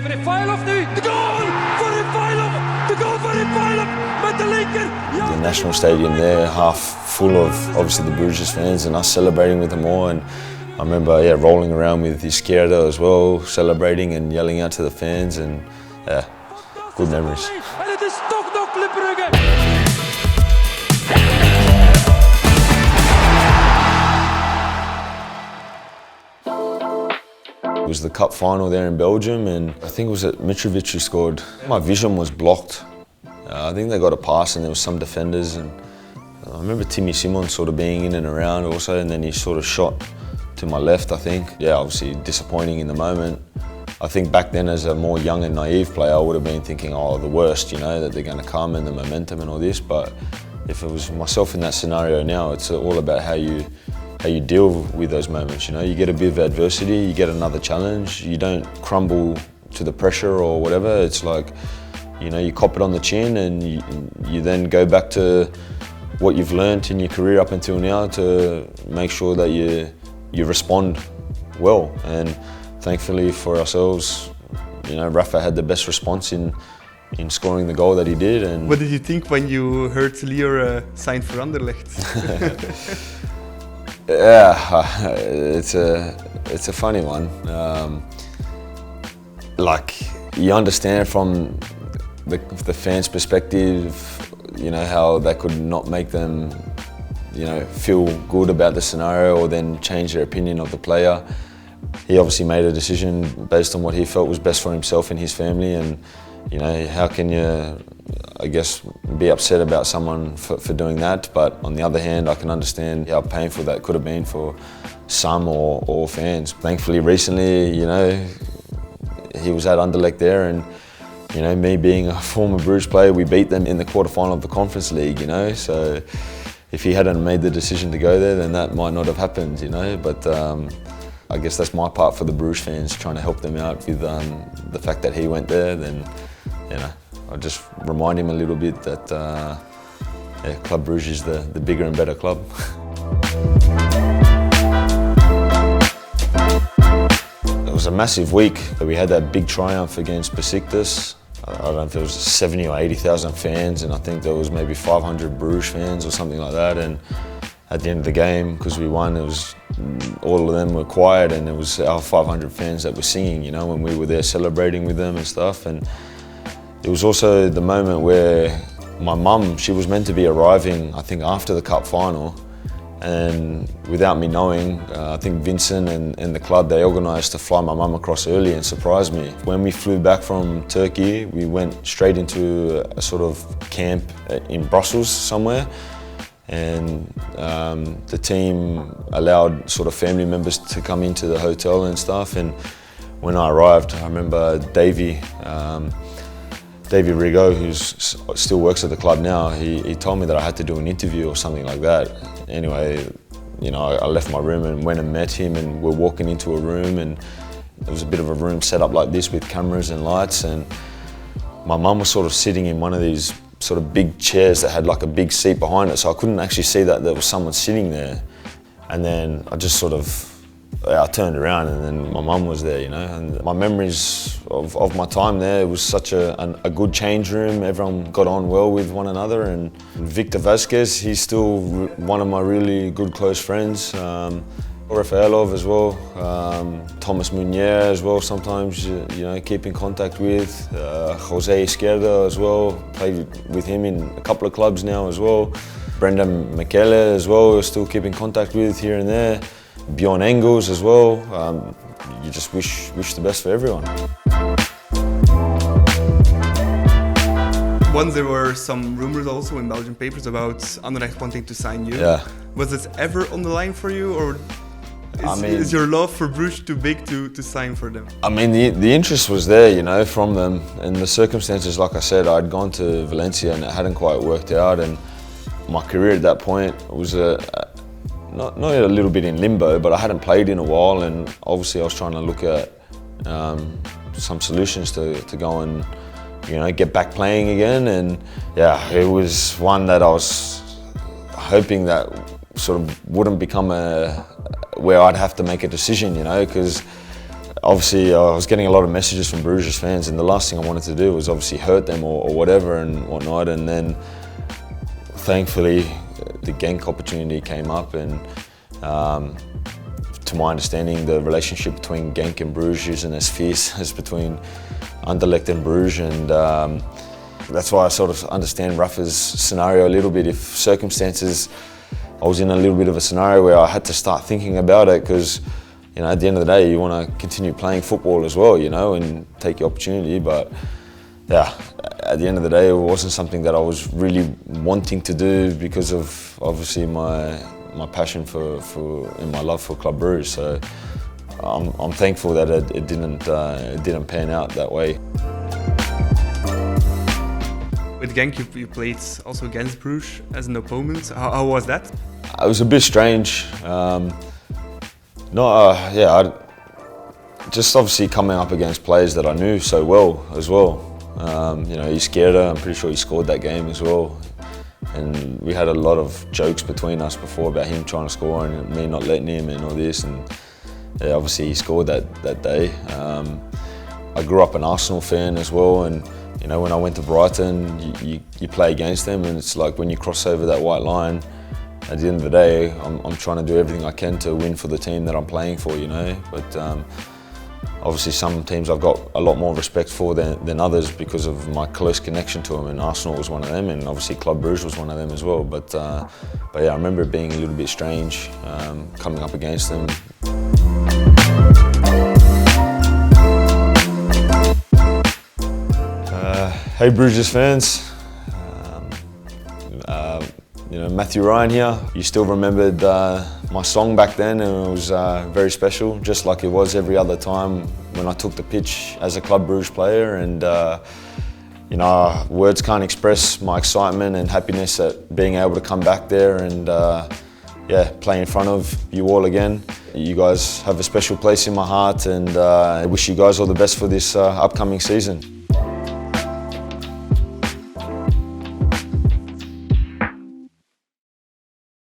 voor Refailov nu. De goal voor Refailov. De goal voor Refailov met de linker. Ja. The national stadium there, half full of obviously the Bruges fans and us celebrating with them all. And I remember rolling around with Izquierdo as well, celebrating and yelling out to the fans. And good memories. En het is toch nog Club Brugge. It was the cup final there in Belgium, and I think it was at Mitrovic who scored. My vision was blocked. I think they got a pass and there was some defenders, and I remember Timmy Simons sort of being in and around also, and then he sort of shot to my left, I think. Yeah, obviously disappointing in the moment. I think back then as a more young and naive player, I would have been thinking, oh, the worst, you know, that they're going to come and the momentum and all this, but if it was myself in that scenario now, it's all about how you deal with those moments, you know. You get a bit of adversity, you get another challenge, you don't crumble to the pressure or whatever. It's like, you know, you cop it on the chin and you then go back to what you've learned in your career up until now to make sure that you respond well. And thankfully for ourselves, you know, Rafa had the best response in scoring the goal that he did. And what did you think when you heard Lior sign for Anderlecht? Yeah, it's a funny one. Like, you understand from the fans' perspective, you know, how that could not make them, you know, feel good about the scenario or then change their opinion of the player. He obviously made a decision based on what he felt was best for himself and his family, and you know, how can you, I guess, be upset about someone for doing that? But on the other hand, I can understand how painful that could have been for some or all fans. Thankfully, recently, you know, he was at Anderlecht there, and you know, me being a former Bruges player, we beat them in the quarterfinal of the Conference League, you know. So if he hadn't made the decision to go there, then that might not have happened, you know. But I guess that's my part for the Bruges fans, trying to help them out with the fact that he went there. Then, you know, I'll just remind him a little bit that Club Bruges is the bigger and better club. It was a massive week. We had that big triumph against Besiktas. I don't know if it was 70 or 80,000 fans, and I think there was maybe 500 Bruges fans or something like that. And at the end of the game, because we won, it was all of them were quiet, and it was our 500 fans that were singing, you know, when we were there celebrating with them and stuff. And it was also the moment where my mum, she was meant to be arriving, I think, after the cup final. And without me knowing, I think Vincent and the club, they organised to fly my mum across early and surprise me. When we flew back from Turkey, we went straight into a sort of camp in Brussels somewhere. And the team allowed sort of family members to come into the hotel and stuff. And when I arrived, I remember Davey Rigaud, who still works at the club now, he told me that I had to do an interview or something like that. Anyway, you know, I left my room and went and met him, and we're walking into a room, and there was a bit of a room set up like this with cameras and lights, and my mum was sort of sitting in one of these sort of big chairs that had like a big seat behind it, so I couldn't actually see that there was someone sitting there. And then I just sort of, I turned around and then my mum was there, you know. And my memories of my time there, it was such a good change room. Everyone got on well with one another. And Victor Vasquez, he's still one of my really good close friends. Rafaelov as well, Thomas Munier as well, sometimes, you know, keep in contact with. Jose Izquierdo as well, played with him in a couple of clubs now as well. Brendan Enkele as well, we're still keep in contact with here and there. Bjorn Engels as well. You just wish the best for everyone. Once there were some rumors also in Belgian papers about Anderlecht wanting to sign you. Yeah. Was it ever on the line for you, or is your love for Bruges too big to sign for them? I mean, the interest was there, you know, from them, and the circumstances, like I said, I'd gone to Valencia and it hadn't quite worked out, and my career at that point was not a little bit in limbo, but I hadn't played in a while, and obviously I was trying to look at some solutions to go and, you know, get back playing again. And yeah, it was one that I was hoping that sort of wouldn't become where I'd have to make a decision, you know, because obviously I was getting a lot of messages from Bruges fans, and the last thing I wanted to do was obviously hurt them or whatever and whatnot. And then thankfully the Genk opportunity came up, and to my understanding the relationship between Genk and Bruges isn't as fierce as between Anderlecht and Bruges, and that's why I sort of understand Rafa's scenario a little bit. If circumstances, I was in a little bit of a scenario where I had to start thinking about it, because at the end of the day you want to continue playing football as well, and take your opportunity. But yeah, at the end of the day it wasn't something that I was really wanting to do because of obviously my passion and my love for Club Bruges. So I'm thankful that it didn't pan out that way. With Genk, you played also against Bruges as an opponent. How was that? It was a bit strange. Just obviously coming up against players that I knew so well as well. He's scared her. I'm pretty sure he scored that game as well. And we had a lot of jokes between us before about him trying to score and me not letting him and all this. And yeah, obviously he scored that day. I grew up an Arsenal fan as well, and when I went to Brighton, you play against them, and it's like when you cross over that white line, at the end of the day, I'm trying to do everything I can to win for the team that I'm playing for, But obviously some teams I've got a lot more respect for than others because of my close connection to them, and Arsenal was one of them, and obviously Club Bruges was one of them as well. But yeah, I remember it being a little bit strange coming up against them. Hey Bruges fans, Mathew Ryan here. You still remembered my song back then, and it was very special, just like it was every other time when I took the pitch as a Club Bruges player. And words can't express my excitement and happiness at being able to come back there and play in front of you all again. You guys have a special place in my heart, and I wish you guys all the best for this upcoming season.